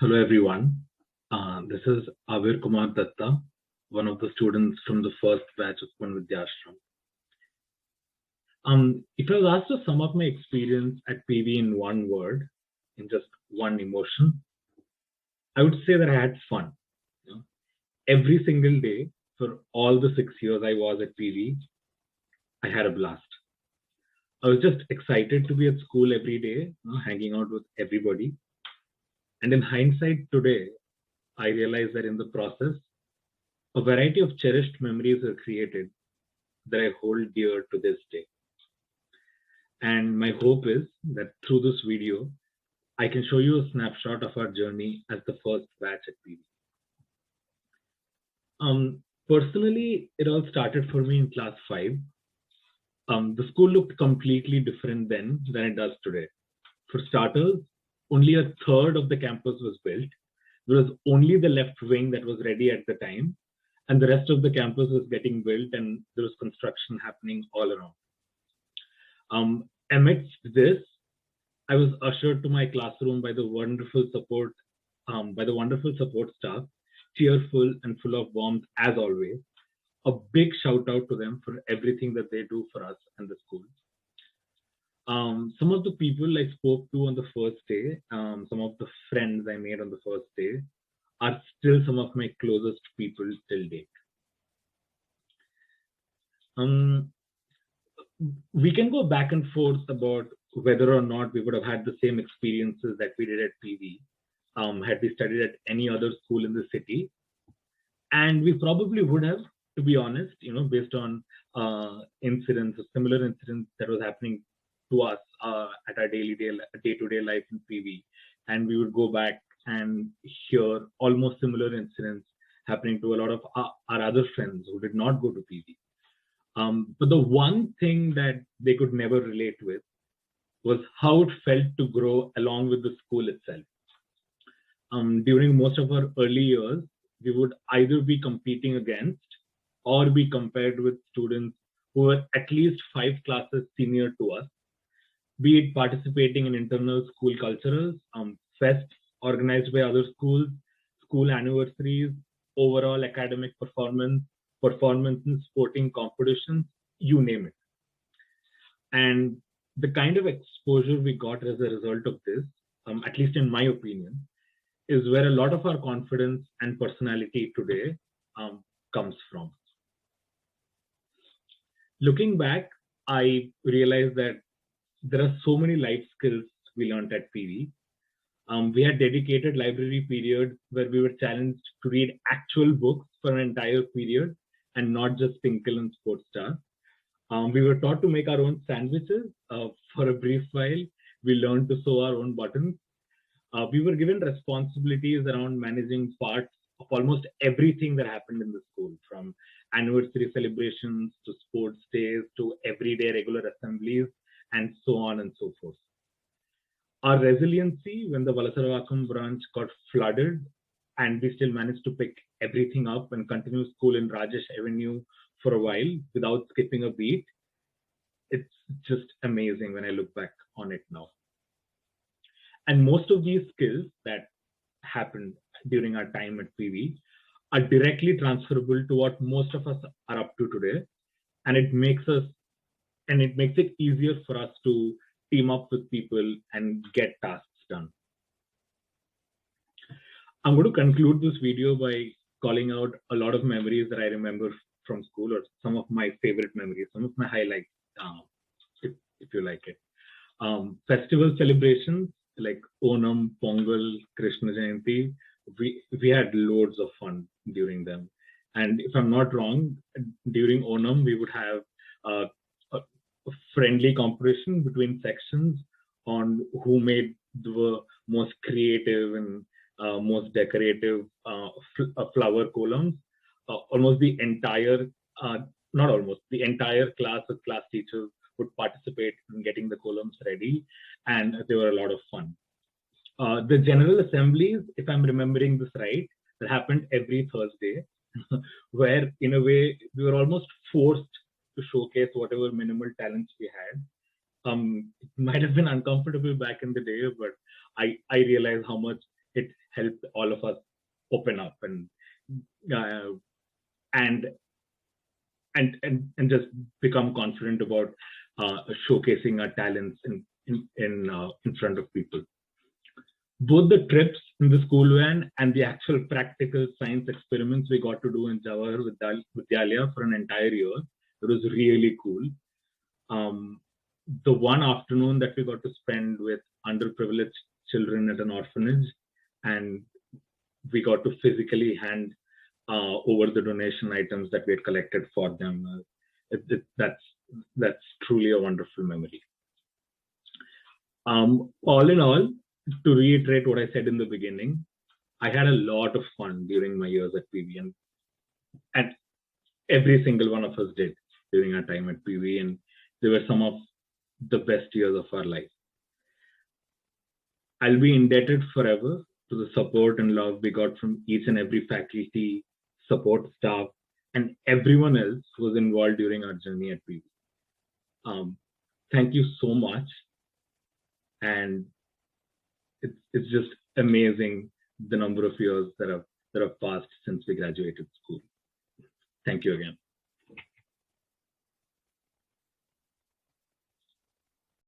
Hello everyone. This is Aabir Datta, one of the students from the first batch of Panvidyashram. If I was asked to sum up my experience at PV in one word, in just one emotion, I would say that I had fun. You know? Every single day for all the 6 years I was at PV, I had a blast. I was just excited to be at school every day, hanging out with everybody. And in hindsight today, I realize that in the process, a variety of cherished memories were created that I hold dear to this day. And my hope is that through this video, I can show you a snapshot of our journey as the first batch at PV. Personally, it all started for me in class 5. The school looked completely different then than it does today. For starters, only a third of the campus was built. There was only the left wing that was ready at the time, and the rest of the campus was getting built, and there was construction happening all around. Amidst this, I was ushered to my classroom by the wonderful support staff, cheerful and full of warmth as always. A big shout out to them for everything that they do for us and the school. Some of the people I spoke to on the first day, some of the friends I made on the first day, are still some of my closest people till date. We can go back and forth about whether or not we would have had the same experiences that we did at PV had we studied at any other school in the city. And we probably would have, to be honest, based on incidents, similar incidents that was happening to us at our day-to-day life in PV. And we would go back and hear almost similar incidents happening to a lot of our other friends who did not go to PV. But the one thing that they could never relate with was how it felt to grow along with the school itself. During most of our early years, we would either be competing against or be compared with students who were at least 5 classes senior to us, be it participating in internal school culturals, fests organized by other schools, school anniversaries, overall academic performance in sporting competitions, you name it. And the kind of exposure we got as a result of this, at least in my opinion, is where a lot of our confidence and personality today comes from. Looking back, I realized that there are so many life skills we learned at PV. We had dedicated library periods where we were challenged to read actual books for an entire period and not just Tinkle and Sports Star. We were taught to make our own sandwiches. For a brief while, we learned to sew our own buttons. We were given responsibilities around managing parts of almost everything that happened in the school, from anniversary celebrations to sports days to everyday regular assemblies, and so on and so forth. Our resiliency when the Valasaravakkam branch got flooded and we still managed to pick everything up and continue school in Rajesh Avenue for a while without skipping a beat, it's just amazing when I look back on it now. And most of these skills that happened during our time at PV are directly transferable to what most of us are up to today. And it makes it easier for us to team up with people and get tasks done. I'm going to conclude this video by calling out a lot of memories that I remember from school, or some of my favorite memories, some of my highlights, if you like it. Festival celebrations like Onam, Pongal, Krishna Jayanti, we had loads of fun during them. And if I'm not wrong, during Onam, we would have a friendly competition between sections on who made the most creative and most decorative flower columns. Almost the entire, the entire class of class teachers would participate in getting the columns ready, and they were a lot of fun. The general assemblies, if I'm remembering this right, that happened every Thursday, where in a way we were almost forced to showcase whatever minimal talents we had. It might have been uncomfortable back in the day, but I realized how much it helped all of us open up uh, and and just become confident about showcasing our talents in front of people. Both the trips in the school van and the actual practical science experiments we got to do in Jawahar Vidyalaya for an entire year, it was really cool. The one afternoon that we got to spend with underprivileged children at an orphanage, and we got to physically hand over the donation items that we had collected for them. That's truly a wonderful memory. All in all, to reiterate what I said in the beginning, I had a lot of fun during my years at PV, and every single one of us did during our time at PV, and they were some of the best years of our life. I'll be indebted forever to the support and love we got from each and every faculty, support staff, and everyone else who was involved during our journey at PV. Thank you so much. And it's just amazing the number of years that have passed since we graduated school. Thank you again.